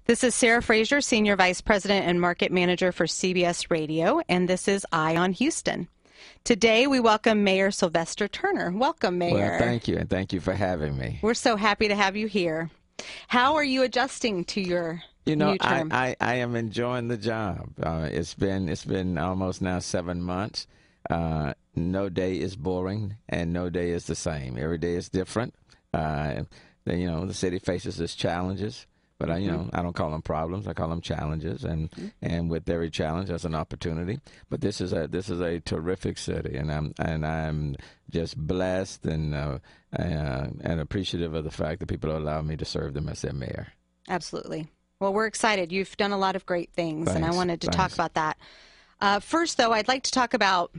This is Sarah Frazier, Senior Vice President and Market Manager for CBS Radio, and this is Eye on Houston. Today we welcome Mayor Sylvester Turner. Welcome, Mayor. Well, thank you, and thank you for having me. We're so happy to have you here. How are you adjusting to your new term? I am enjoying the job. It's been almost now 7 months. No day is boring, and no day is the same. Every day is different. The city faces its challenges. But I don't call them problems. I call them challenges, and with every challenge, there's an opportunity. But this is a terrific city, and I'm just blessed and appreciative of the fact that people allow me to serve them as their mayor. Absolutely. Well, we're excited. You've done a lot of great things, Thanks. and I wanted to talk about that. First, though, I'd like to talk about.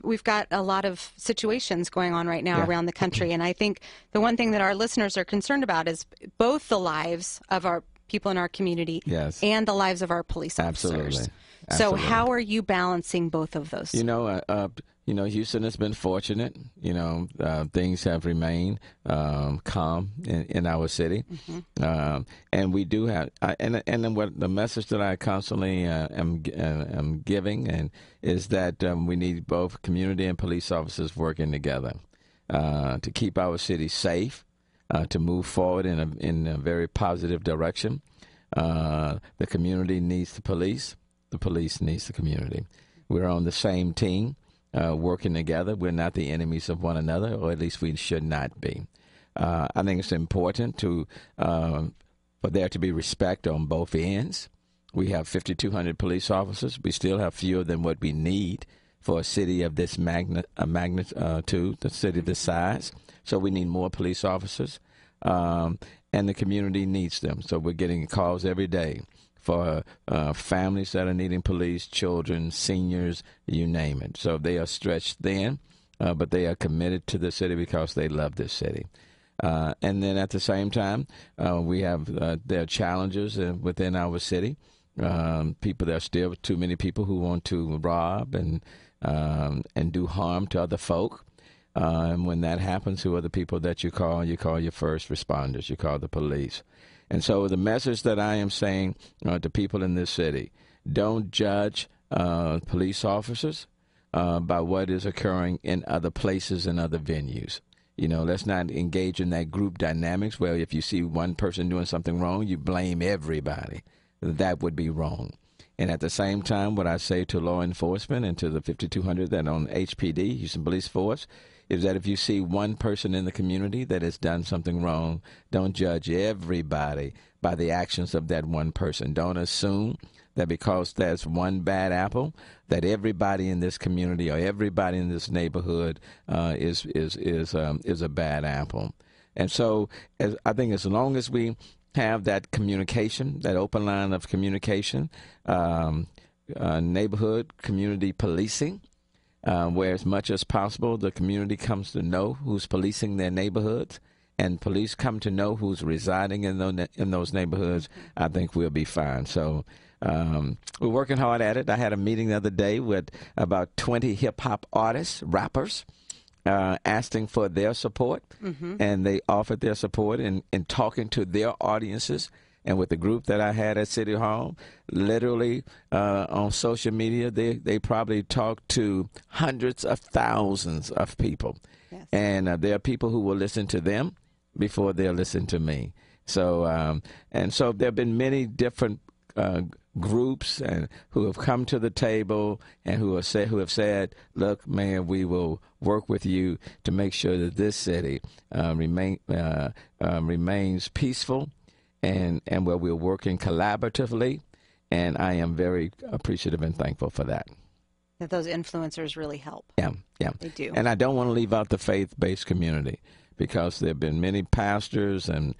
We've got a lot of situations going on right now around the country, and I think the one thing that our listeners are concerned about is both the lives of our people in our community and the lives of our police officers. So how are you balancing both of those? Houston has been fortunate. Things have remained calm in our city, and we do have. And what the message that I constantly am giving is that we need both community and police officers working together to keep our city safe, to move forward in a very positive direction. The community needs the police. The police needs the community. We're on the same team. Working together. We're not the enemies of one another, or at least we should not be. I think it's important for there to be respect on both ends. We have 5,200 police officers. We still have fewer than what we need for a city of this magnitude, a city this size. So we need more police officers, and the community needs them. So we're getting calls every day for families that are needing police, children, seniors, you name it. So they are stretched thin, but they are committed to the city because they love this city. And then at the same time, we have there are challenges within our city. There are still too many people who want to rob and do harm to other folk. And when that happens, who are the people that you call? You call your first responders. You call the police. And so the message that I am saying to people in this city, don't judge police officers by what is occurring in other places and other venues. Let's not engage in that group dynamics where if you see one person doing something wrong, you blame everybody. That would be wrong. And at the same time, what I say to law enforcement and to the 5,200 that on HPD, Houston Police Force, is that if you see one person in the community that has done something wrong, don't judge everybody by the actions of that one person. Don't assume that because there's one bad apple, that everybody in this community or everybody in this neighborhood is a bad apple. And so I think as long as we have that communication, that open line of communication, neighborhood community policing, where as much as possible the community comes to know who's policing their neighborhoods and police come to know who's residing in those neighborhoods, I think we'll be fine. So we're working hard at it. I had a meeting the other day with about 20 hip-hop artists, rappers, asking for their support, and they offered their support in talking to their audiences. And with the group that I had at City Hall, literally on social media, they probably talked to hundreds of thousands of people. Yes. And there are people who will listen to them before they'll listen to me. So so there have been many different groups and who have come to the table and who have said, look, Mayor, we will work with you to make sure that this city remains peaceful, and where we're working collaboratively, and I am very appreciative and thankful for that. That those influencers really help. Yeah. They do. And I don't want to leave out the faith-based community, because there have been many pastors and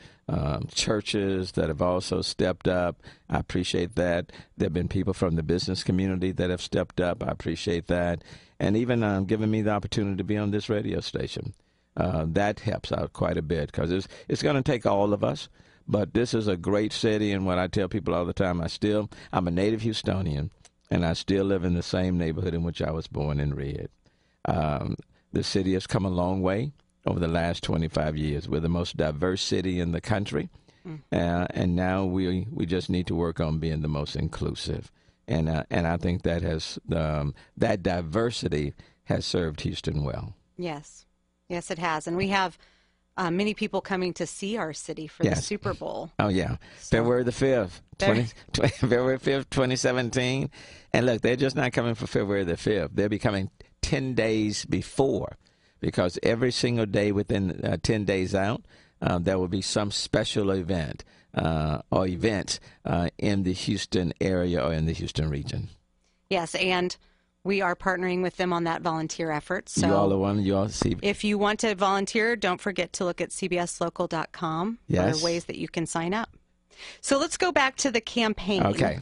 churches that have also stepped up. I appreciate that. There have been people from the business community that have stepped up. I appreciate that. And even giving me the opportunity to be on this radio station. That helps out quite a bit, because it's going to take all of us. But this is a great city, and what I tell people all the time, I'm a native Houstonian, and I still live in the same neighborhood in which I was born and reared. The city has come a long way over the last 25 years. We're the most diverse city in the country. and now we just need to work on being the most inclusive. And I think that has that diversity has served Houston well. Yes, yes, it has, and we have many people coming to see our city for the Super Bowl. Oh yeah, so, February the 5th, February 5th, 2017. And look, they're just not coming for February the 5th. They'll be coming 10 days before, because every single day within 10 days out, there will be some special event or events in the Houston area or in the Houston region. Yes, and we are partnering with them on that volunteer effort. So you all are one. You all see. If you want to volunteer, don't forget to look at cbslocal.com for ways that you can sign up. So let's go back to the campaign. Okay.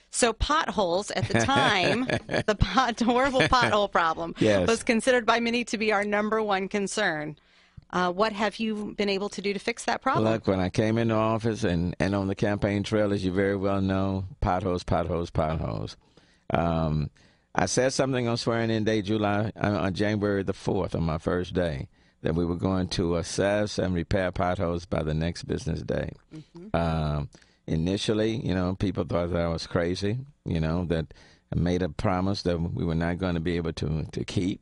So potholes at the time, the horrible pothole problem was considered by many to be our #1 concern. What have you been able to do to fix that problem? Look, when I came into office and on the campaign trail, as you very well know, potholes. I said something on swearing-in day, on January the 4th, on my first day, that we were going to assess and repair potholes by the next business day. Initially, people thought that I was crazy, that I made a promise that we were not going to be able to keep.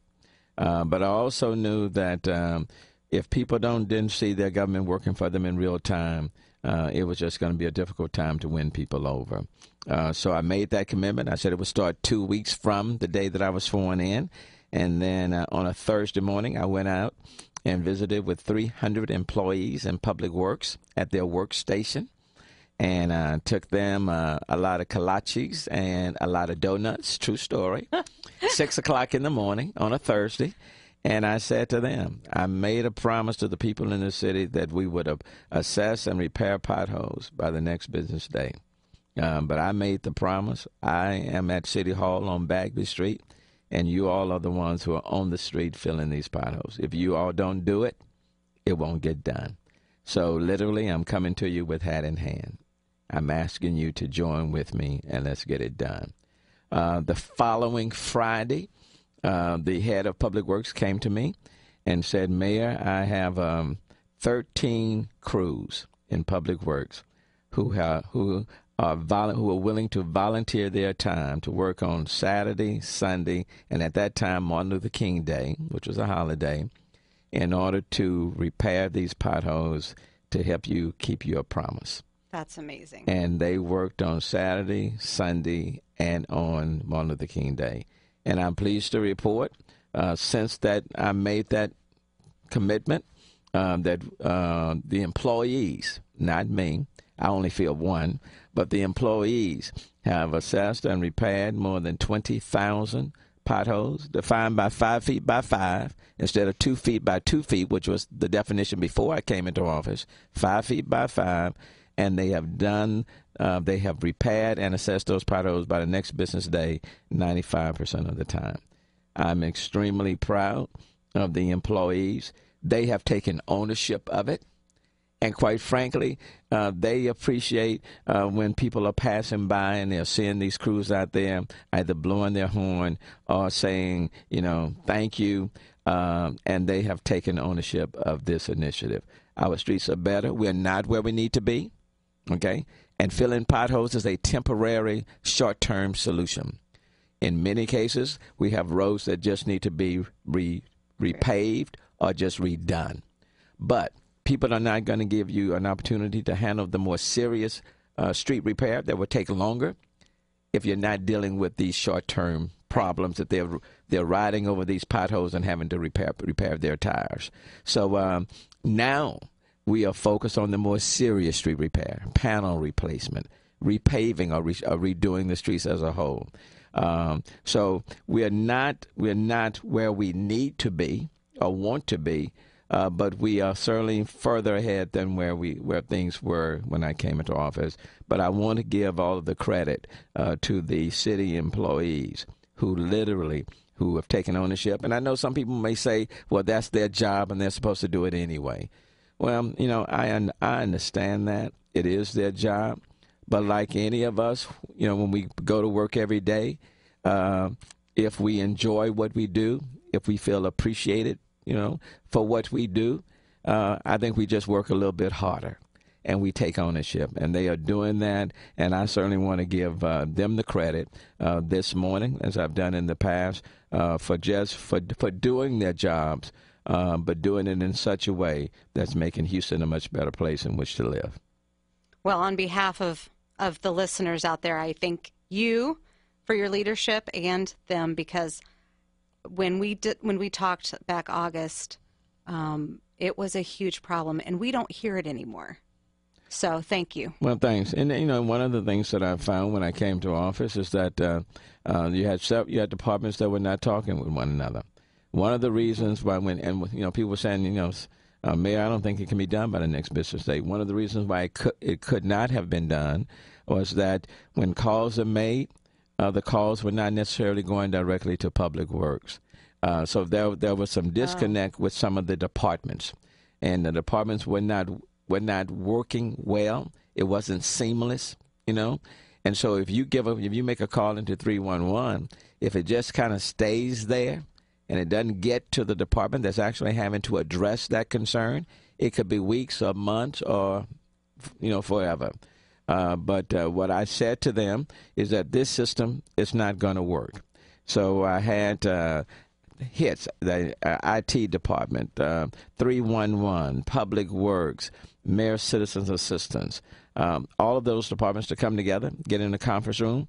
But I also knew that if people didn't see their government working for them in real time, it was just going to be a difficult time to win people over. So I made that commitment. I said it would start 2 weeks from the day that I was sworn in. And then on a Thursday morning, I went out and visited with 300 employees in Public Works at their workstation. And took them a lot of kolaches and a lot of donuts, true story, 6 o'clock in the morning on a Thursday. And I said to them, I made a promise to the people in the city that we would assess and repair potholes by the next business day. But I made the promise. I am at City Hall on Bagby Street, and you all are the ones who are on the street filling these potholes. If you all don't do it, it won't get done. So literally, I'm coming to you with hat in hand. I'm asking you to join with me, and let's get it done. The following Friday, the head of Public Works came to me and said, Mayor, I have 13 crews in Public Works who are willing to volunteer their time to work on Saturday, Sunday, and at that time Martin Luther King Day, which was a holiday, in order to repair these potholes to help you keep your promise. That's amazing. And they worked on Saturday, Sunday, and on Martin Luther King Day. And I'm pleased to report, since that I made that commitment, that the employees, not me, I only feel one, but the employees have assessed and repaired more than 20,000 potholes, defined by 5 feet by 5, instead of 2 feet by 2 feet, which was the definition before I came into office, 5 feet by 5. And they have repaired and assessed those potholes by the next business day 95% of the time. I'm extremely proud of the employees. They have taken ownership of it. And quite frankly, they appreciate when people are passing by and they're seeing these crews out there either blowing their horn or saying, thank you. And they have taken ownership of this initiative. Our streets are better. We're not where we need to be. Okay, and filling potholes is a temporary, short-term solution. In many cases, we have roads that just need to be repaved or just redone. But people are not going to give you an opportunity to handle the more serious street repair that will take longer if you're not dealing with these short-term problems that they're riding over these potholes and having to repair their tires. So now we are focused on the more serious street repair, panel replacement, repaving or redoing the streets as a whole. So we're not where we need to be or want to be, but we are certainly further ahead than where things were when I came into office. But I want to give all of the credit to the city employees who have taken ownership. And I know some people may say, well, that's their job and they're supposed to do it anyway. Well, I understand that. It is their job. But like any of us, when we go to work every day, if we enjoy what we do, if we feel appreciated, for what we do, I think we just work a little bit harder. and we take ownership. And they are doing that, and I certainly want to give them the credit this morning, as I've done in the past, for doing their jobs, but doing it in such a way that's making Houston a much better place in which to live. Well, on behalf of the listeners out there, I thank you for your leadership and them, because when we talked back August, it was a huge problem, and we don't hear it anymore. So thank you. Well, thanks. And one of the things that I found when I came to office is that you had departments that were not talking with one another. One of the reasons why people were saying, Mayor, I don't think it can be done by the next business day. One of the reasons why it could not have been done was that when calls are made, the calls were not necessarily going directly to Public Works. So there was some disconnect with some of the departments, and the departments were not working well. It wasn't seamless, And so if you make a call into 311, if it just kind of stays there and it doesn't get to the department that's actually having to address that concern, it could be weeks or months or forever. But what I said to them is that this system is not going to work. So I had hits, the IT department, 311, Public Works, Mayor Citizens Assistance, all of those departments to come together, get in a conference room.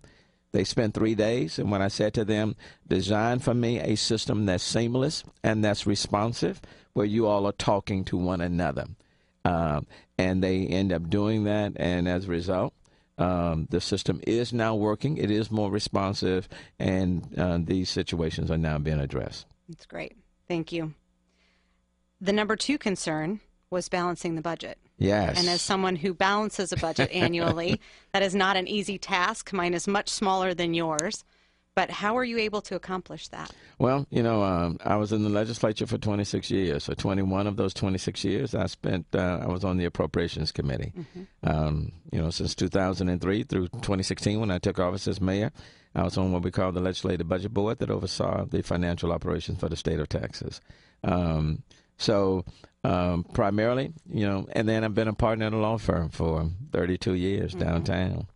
They spent 3 days, and when I said to them, design for me a system that's seamless and that's responsive, where you all are talking to one another. And they end up doing that, and as a result, the system is now working. It is more responsive, and these situations are now being addressed. That's great. Thank you. The number 2 concern was balancing the budget. Yes. And as someone who balances a budget annually, that is not an easy task. Mine is much smaller than yours. But how are you able to accomplish that? Well, I was in the legislature for 26 years. So 21 of those 26 years I was on the Appropriations Committee. Mm-hmm. Since 2003 through 2016, when I took office as mayor, I was on what we call the Legislative Budget Board that oversaw the financial operations for the state of Texas. Primarily, and then I've been a partner at a law firm for 32 years mm-hmm. downtown,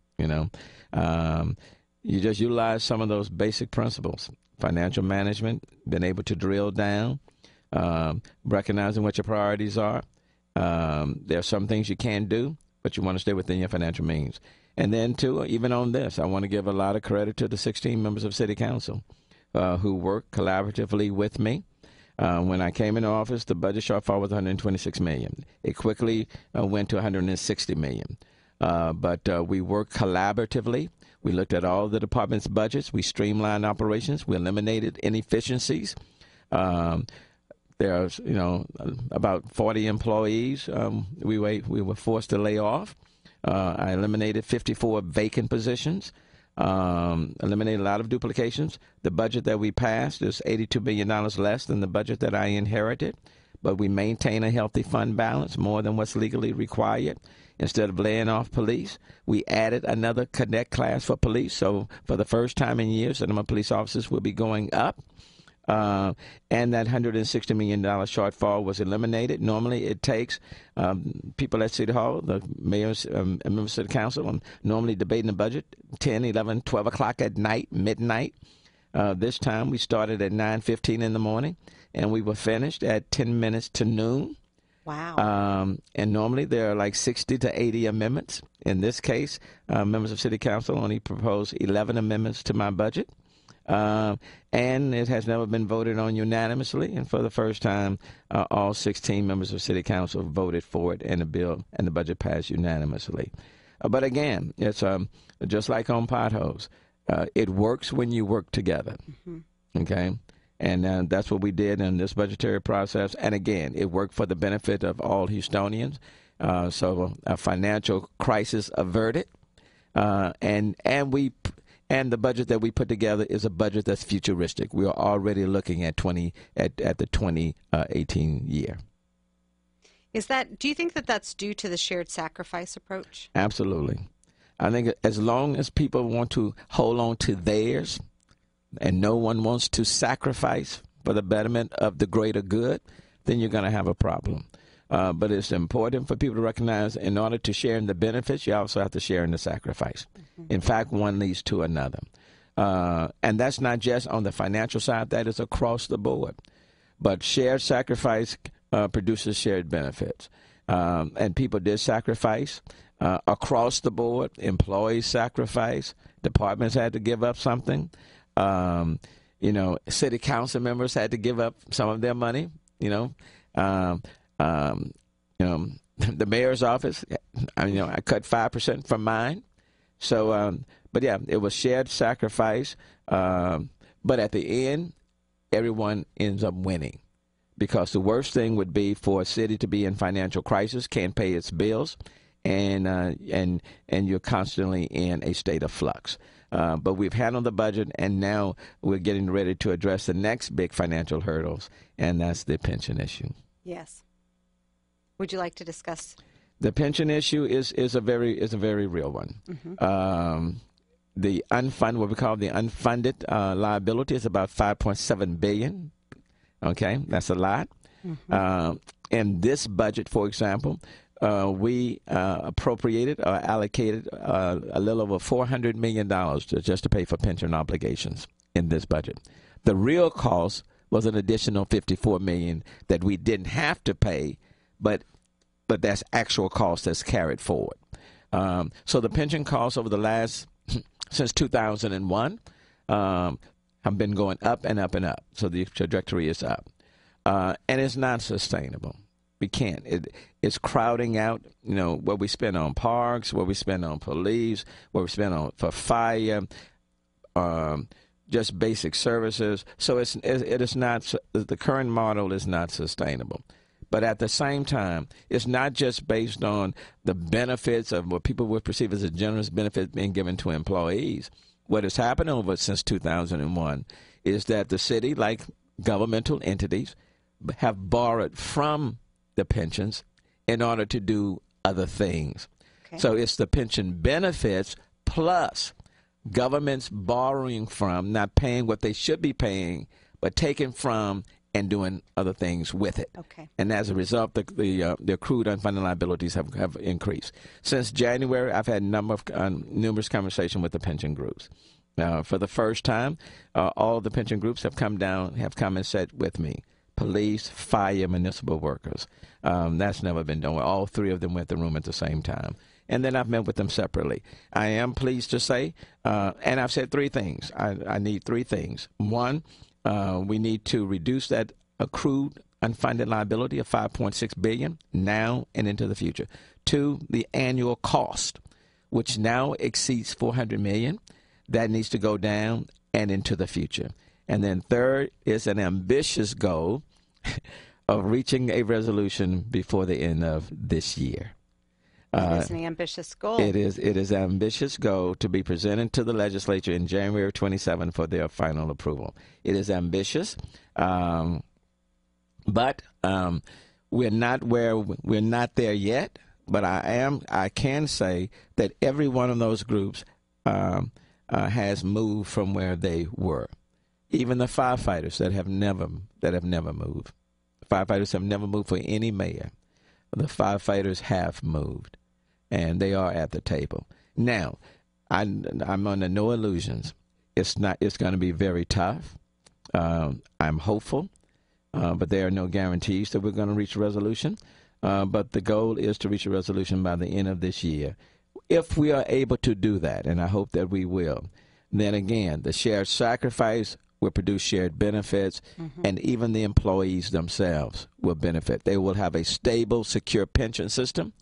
You just utilize some of those basic principles. Financial management, been able to drill down, recognizing what your priorities are. There are some things you can do, but you want to stay within your financial means. And then, too, even on this, I want to give a lot of credit to the 16 members of City Council who worked collaboratively with me. When I came into office, the budget shortfall was $126 million. It quickly went to $160 million. But we worked collaboratively. We looked at all the department's budgets. We streamlined operations. We eliminated inefficiencies. There's, about 40 employees we were forced to lay off. I eliminated 54 vacant positions. Eliminated a lot of duplications. The budget that we passed is $82 billion less than the budget that I inherited, but we maintain a healthy fund balance, more than what's legally required. Instead of laying off police, we added another cadet class for police. So for the first time in years, the number of police officers will be going up. And that $160 million shortfall was eliminated. Normally it takes people at City Hall, the mayors and members of City Council, normally debating the budget 10, 11, 12 o'clock at night, midnight. This time we started at 9:15 in the morning, and we were finished at 10 minutes to noon. Wow. And normally there are like 60 to 80 amendments. In this case, members of City Council only proposed 11 amendments to my budget. And it has never been voted on unanimously. And for the first time, all 16 members of City Council voted for it, and the bill and the budget passed unanimously. But again, it's just like on potholes. It works when you work together. Mm-hmm. Okay? And that's what we did in this budgetary process. And again, it worked for the benefit of all Houstonians. So a financial crisis averted. And the budget that we put together is a budget that's futuristic. We are already looking at the 2018 year. Do you think that that's due to the shared sacrifice approach? Absolutely. I think as long as people want to hold on to theirs and no one wants to sacrifice for the betterment of the greater good, then you're going to have a problem. but it's important for people to recognize in order to share in the benefits, you also have to share in the sacrifice. In fact, one leads to another. And that's not just on the financial side, that is across the board. But shared sacrifice produces shared benefits. And people did sacrifice across the board. Employees sacrifice. Departments had to give up something. City council members had to give up some of their money. The mayor's office, I cut 5% from mine. So, but yeah, it was shared sacrifice. But at the end, everyone ends up winning, because the worst thing would be for a city to be in financial crisis, can't pay its bills, and you're constantly in a state of flux. But we've handled the budget, and now we're getting ready to address the next big financial hurdles, and that's the pension issue. Yes. Would you like to discuss? The pension issue is a very real one. The what we call the unfunded liability is about $5.7 billion. Okay, that's a lot. In this budget, for example, we appropriated or allocated a little over $400 million just to pay for pension obligations in this budget. The real cost was an additional $54 million that we didn't have to pay, but that's actual cost that's carried forward. So the pension costs over the last, since 2001, have been going up and up and up. So the trajectory is up. And it's not sustainable. We can't. It's crowding out, what we spend on parks, what we spend on police, what we spend on for fire, just basic services. So it is not, the current model is not sustainable. But at the same time, it's not just based on the benefits of what people would perceive as a generous benefit being given to employees. What has happened over since 2001 is that the city, like governmental entities, have borrowed from the pensions in order to do other things. Okay. So it's the pension benefits plus governments borrowing from, not paying what they should be paying, but taking from and doing other things with it. Okay. And as a result, the accrued unfunded liabilities have increased. Since January, I've had numerous conversations with the pension groups. For the first time, all the pension groups have come and sat with me. Police, fire, municipal workers. That's never been done. All three of them went to the room at the same time. And then I've met with them separately. I am pleased to say, and I've said three things. I need three things. One, we need to reduce that accrued unfunded liability of $5.6 billion now and into the future. Two, the annual cost, which now exceeds $400 million, that needs to go down and into the future. And then third is an ambitious goal of reaching a resolution before the end of this year. It is an ambitious goal. It is an ambitious goal to be presented to the legislature in January of 27 for their final approval. It is ambitious, but we're not there yet. But I can say that every one of those groups has moved from where they were. Even the firefighters that have never moved. Firefighters have never moved for any mayor. The firefighters have moved, and they are at the table. Now, I'm under no illusions. It's going to be very tough. I'm hopeful, but there are no guarantees that we're going to reach a resolution. But the goal is to reach a resolution by the end of this year. If we are able to do that, and I hope that we will, then again, the shared sacrifice will produce shared benefits, and even the employees themselves will benefit. They will have a stable, secure pension system.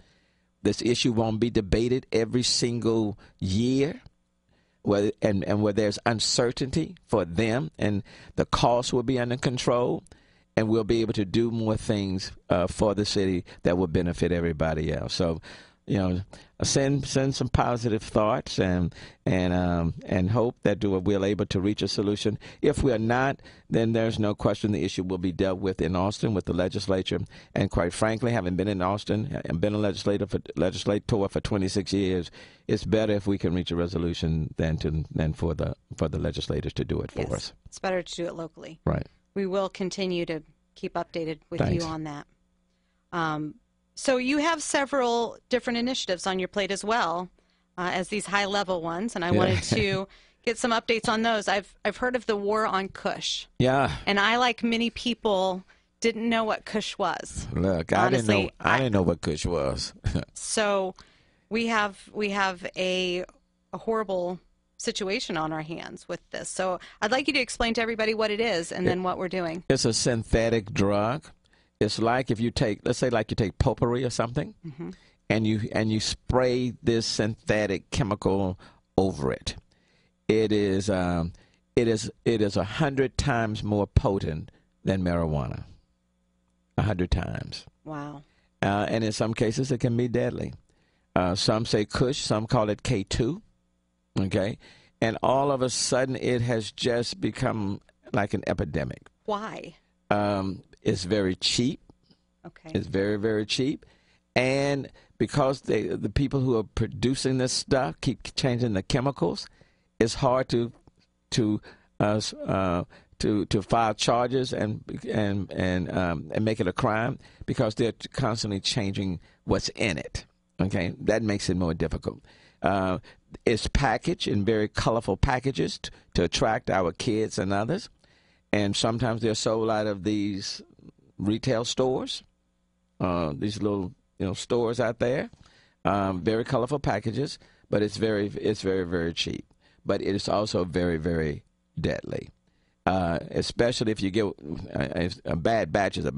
This issue won't be debated every single year, where there's uncertainty for them, and the costs will be under control, and we'll be able to do more things for the city that will benefit everybody else. So, send some positive thoughts and hope that we're able to reach a solution. If we are not, then there's no question the issue will be dealt with in Austin with the legislature. And quite frankly, having been in Austin and been a legislator for 26 years, it's better if we can reach a resolution than for the legislators to do it for us. It's better to do it locally. Right. We will continue to keep updated with you on that. So you have several different initiatives on your plate as well as these high-level ones, and I wanted to get some updates on those. I've heard of the war on CUSH. Yeah. And I, like many people, didn't know what CUSH was. Look, honestly, I didn't know what CUSH was. So we have a horrible situation on our hands with this. So I'd like you to explain to everybody what it is and then what we're doing. It's a synthetic drug. It's like if you take, let's say, like you take potpourri or something, and you spray this synthetic chemical over it. It is 100 times more potent than marijuana. 100 times. Wow. And in some cases, it can be deadly. Some say CUSH, some call it K2. Okay, and all of a sudden, it has just become like an epidemic. Why? It's very cheap. Okay. It's very, very cheap. And because the people who are producing this stuff keep changing the chemicals, it's hard to file charges and make it a crime because they're constantly changing what's in it. Okay, that makes it more difficult. It's packaged in very colorful packages to attract our kids and others. And sometimes they're sold out of these retail stores, these little stores out there. Very colorful packages, but it's very, very cheap. But it is also very, very deadly, especially if you get a bad batch is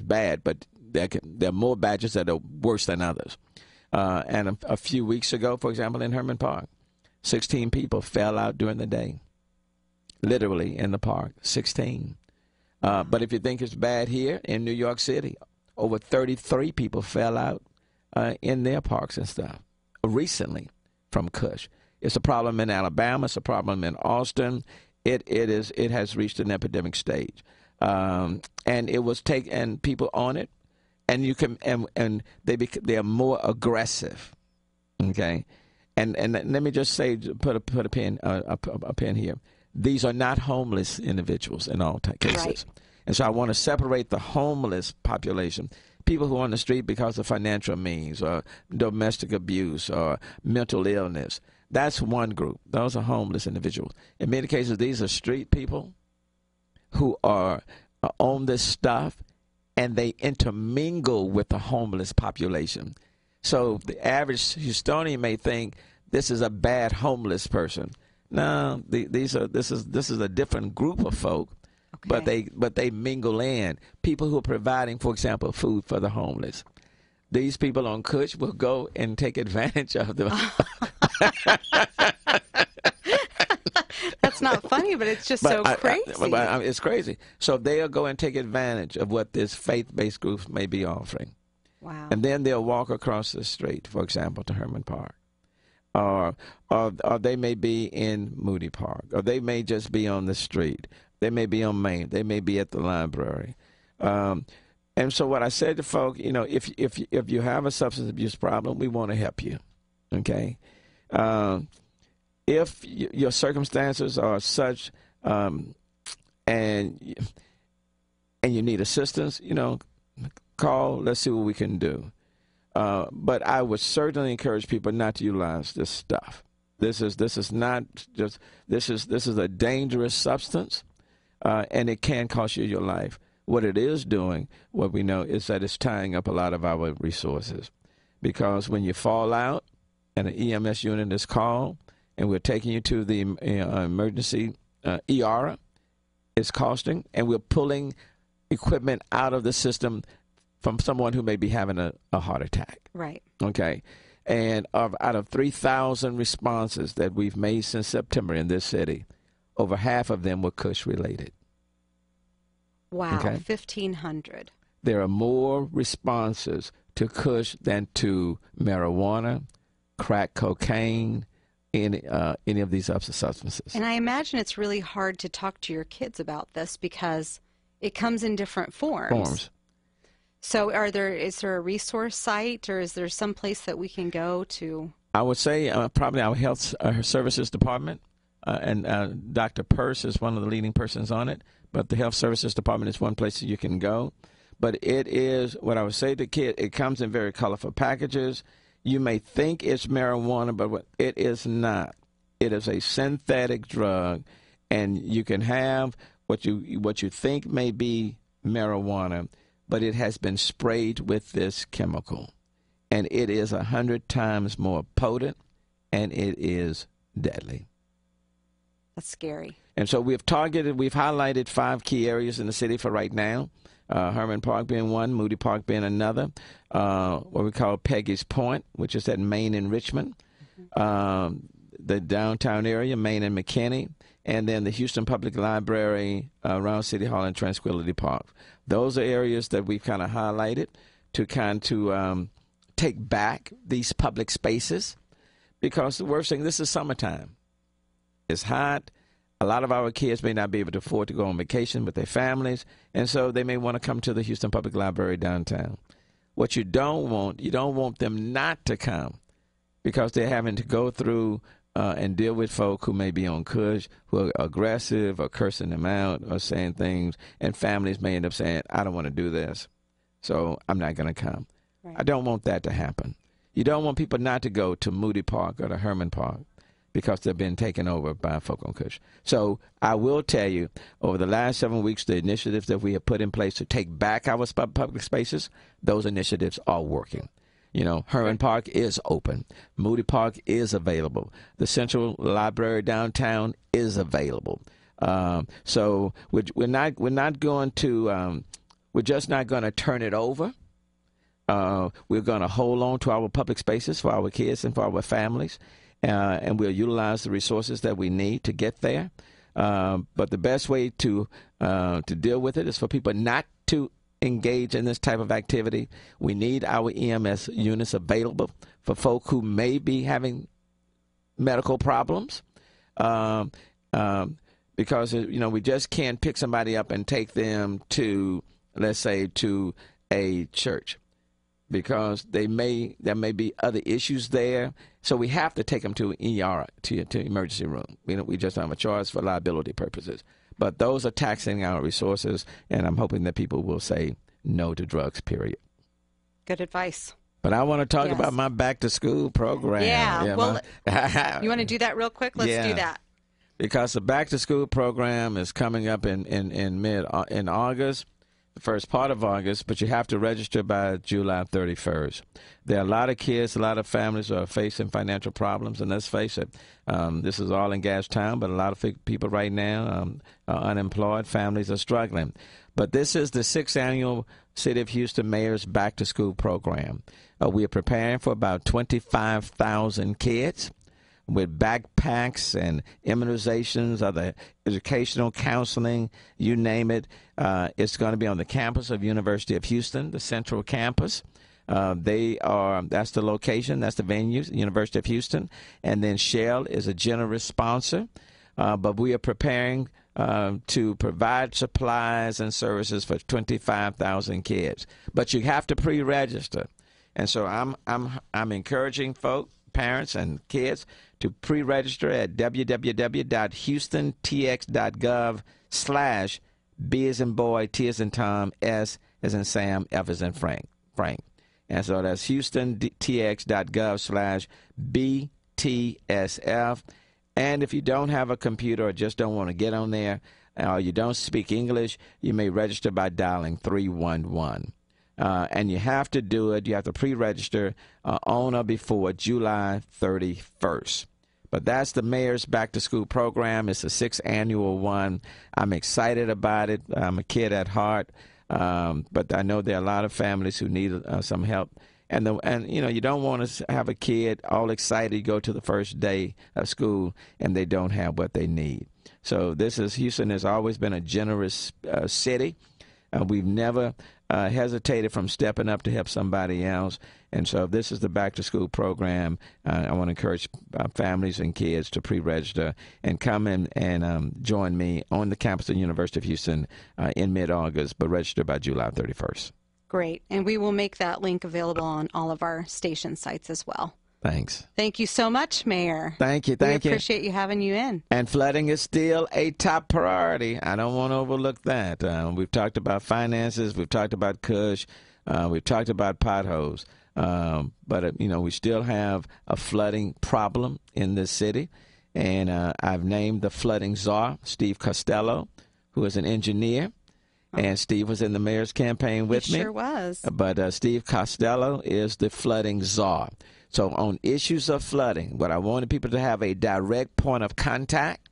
bad, but there are more batches that are worse than others. And a few weeks ago, for example, in Herman Park, 16 people fell out during the day. Literally in the park, 16. But if you think it's bad here in New York City, over 33 people fell out in their parks and stuff recently from CUSH. It's a problem in Alabama. It's a problem in Austin. It has reached an epidemic stage, and it was and people on it, and you can and they are more aggressive. Okay, and let me just say, put a pin here. These are not homeless individuals in all cases. Right. And so I want to separate the homeless population, people who are on the street because of financial means or domestic abuse or mental illness. That's one group. Those are homeless individuals. In many cases, these are street people who are on this stuff, and they intermingle with the homeless population. So the average Houstonian may think this is a bad homeless person. No, this is a different group of folk, okay. but they mingle in. People who are providing, for example, food for the homeless. These people on CUSH will go and take advantage of them. That's not funny, but it's just so crazy. It's crazy. So they'll go and take advantage of what this faith-based group may be offering. Wow. And then they'll walk across the street, for example, to Herman Park. Or they may be in Moody Park, or they may just be on the street. They may be on Main. They may be at the library. And so what I said to folk, if you have a substance abuse problem, we want to help you. Okay. If your circumstances are such, and you need assistance, call. Let's see what we can do. But I would certainly encourage people not to utilize this stuff. This is a dangerous substance, and it can cost you your life. What it is doing, what we know, is that it's tying up a lot of our resources, because when you fall out and an EMS unit is called and we're taking you to the emergency ER, it's costing, and we're pulling equipment out of the system from someone who may be having a heart attack. Right. Okay. And out of 3,000 responses that we've made since September in this city, over half of them were CUSH related. Wow. Okay? 1,500. There are more responses to CUSH than to marijuana, crack cocaine, any of these other substances. And I imagine it's really hard to talk to your kids about this because it comes in different forms. So is there a resource site, or is there some place that we can go to? I would say probably our health services department, and Dr. Peirce is one of the leading persons on it, but the health services department is one place that you can go. but it is, what I would say to kids, it comes in very colorful packages. You may think it's marijuana, but it is not. It is a synthetic drug, and you can have what you think may be marijuana, but it has been sprayed with this chemical, and it is 100 times more potent, and it is deadly. That's scary. And so we've highlighted 5 key areas in the city for right now. Herman Park being one, Moody Park being another, what we call Peggy's Point, which is at Main and Richmond, the downtown area, Main and McKinney, and then the Houston Public Library around City Hall and Tranquility Park. Those are areas that we've kind of highlighted to take back these public spaces, because the worst thing, this is summertime. It's hot. A lot of our kids may not be able to afford to go on vacation with their families, and so they may want to come to the Houston Public Library downtown. What you don't want them not to come, because they're having to go through and deal with folk who may be on CUSH, who are aggressive or cursing them out or saying things, and families may end up saying, I don't want to do this, so I'm not going to come. Right. I don't want that to happen. You don't want people not to go to Moody Park or to Herman Park, because they've been taken over by folk on CUSH. So I will tell you, over the last 7 weeks, the initiatives that we have put in place to take back our public spaces, those initiatives are working. You know, Herman Park is open. Moody Park is available. The Central Library downtown is available. So we're just not going to turn it over. We're going to hold on to our public spaces for our kids and for our families. And we'll utilize the resources that we need to get there. But the best way to deal with it is for people not to engage in this type of activity. We need our EMS units available for folk who may be having medical problems, because we just can't pick somebody up and take them to, let's say, to a church, because there may be other issues there. So we have to take them to ER, to emergency room. We just don't have a choice for liability purposes. But those are taxing our resources, and I'm hoping that people will say no to drugs, period. Good advice. But I want to talk about my back-to-school program. Yeah, well, you want to do that real quick? Let's do that. Because the back-to-school program is coming up in August, the first part of August, but you have to register by July 31st. There are a lot of kids, a lot of families are facing financial problems, and let's face it, this is oil and gas town, but a lot of people right now are unemployed. Families are struggling. But this is the 6th annual City of Houston Mayor's Back to School program. We are preparing for about 25,000 kids with backpacks and immunizations, other educational counseling, you name it. It's going to be on the campus of University of Houston, the Central Campus. That's the location, that's the venue, University of Houston. And then Shell is a generous sponsor. But we are preparing to provide supplies and services for 25,000 kids. But you have to pre-register. And so I'm encouraging folks, parents and kids, to pre-register at www.houstontx.gov/B as in boy, T as in Tom, S as in Sam, F as in Frank. And so that's houstontx.gov/BTSF. And if you don't have a computer or just don't want to get on there, or you don't speak English, you may register by dialing 311. And you have to do it. You have to pre-register on or before July 31st. But that's the Mayor's Back to School program. It's the 6th annual one. I'm excited about it. I'm a kid at heart, but I know there are a lot of families who need some help. And you don't want to have a kid all excited go to the first day of school and they don't have what they need. So Houston has always been a generous city. We've never hesitated from stepping up to help somebody else. And so this is the Back to School program. I want to encourage families and kids to pre-register and come in and join me on the campus of the University of Houston in mid-August, but register by July 31st. Great. And we will make that link available on all of our station sites as well. Thanks. Thank you so much, Mayor. Thank you. We appreciate you having you in. And flooding is still a top priority. I don't want to overlook that. We've talked about finances. We've talked about CUSH. We've talked about potholes. But we still have a flooding problem in this city. And I've named the flooding czar, Steve Costello, who is an engineer. And Steve was in the mayor's campaign with me. Sure was. But Steve Costello is the flooding czar. So on issues of flooding, what I wanted people to have a direct point of contact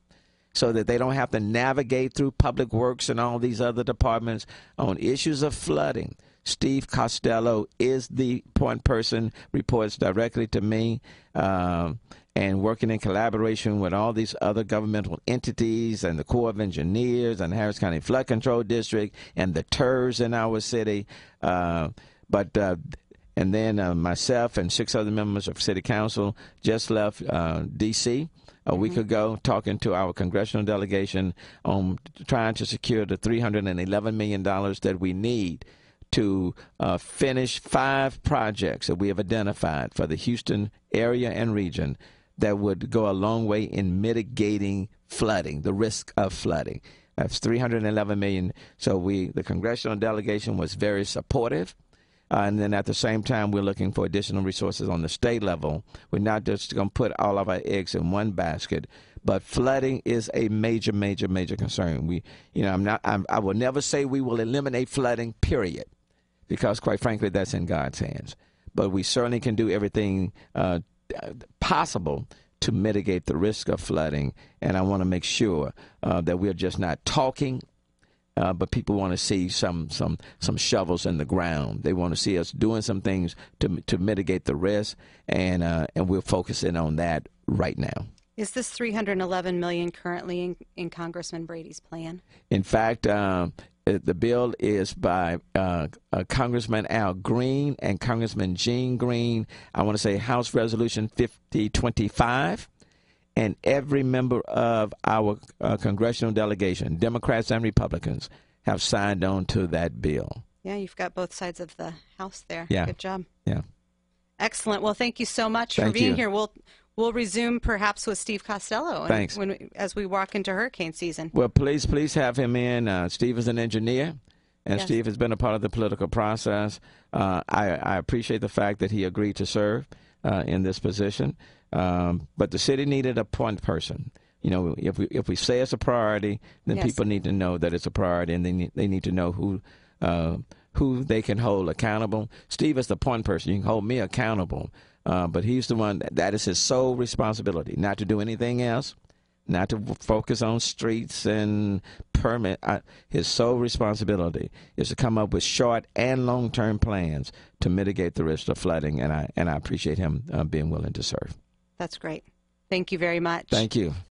so that they don't have to navigate through public works and all these other departments. On issues of flooding, Steve Costello is the point person, reports directly to me, and working in collaboration with all these other governmental entities and the Corps of Engineers and Harris County Flood Control District and the TERS in our city. And then myself and 6 other members of City Council just left D.C. a week ago, talking to our congressional delegation on trying to secure the $311 million that we need to finish 5 projects that we have identified for the Houston area and region that would go a long way in mitigating flooding, the risk of flooding. That's $311 million. So the congressional delegation was very supportive. And then at the same time, we're looking for additional resources on the state level. We're not just going to put all of our eggs in one basket, but flooding is a major, major, major concern. I will never say we will eliminate flooding, period, because quite frankly, that's in God's hands. But we certainly can do everything possible to mitigate the risk of flooding. And I want to make sure that we're just not talking. But people want to see some shovels in the ground. They want to see us doing some things to mitigate the risk, and we're focusing on that right now. Is this $311 million currently in Congressman Brady's plan? In fact, the bill is by Congressman Al Green and Congressman Gene Green. I want to say House Resolution 5025. And every member of our congressional delegation, Democrats and Republicans, have signed on to that bill. Yeah, you've got both sides of the House there. Yeah. Good job. Yeah. Excellent. Well, thank you so much for being here. We'll resume perhaps with Steve Costello. Thanks. As we walk into hurricane season. Well, please have him in. Steve is an engineer, and Steve has been a part of the political process. I appreciate the fact that he agreed to serve in this position. But the city needed a point person. If we say it's a priority, then people need to know that it's a priority, and they need to know who they can hold accountable. Steve is the point person. You can hold me accountable, but he's the one that is his sole responsibility, not to do anything else, not to focus on streets and permit. His sole responsibility is to come up with short and long-term plans to mitigate the risk of flooding, and I appreciate him being willing to serve. That's great. Thank you very much. Thank you.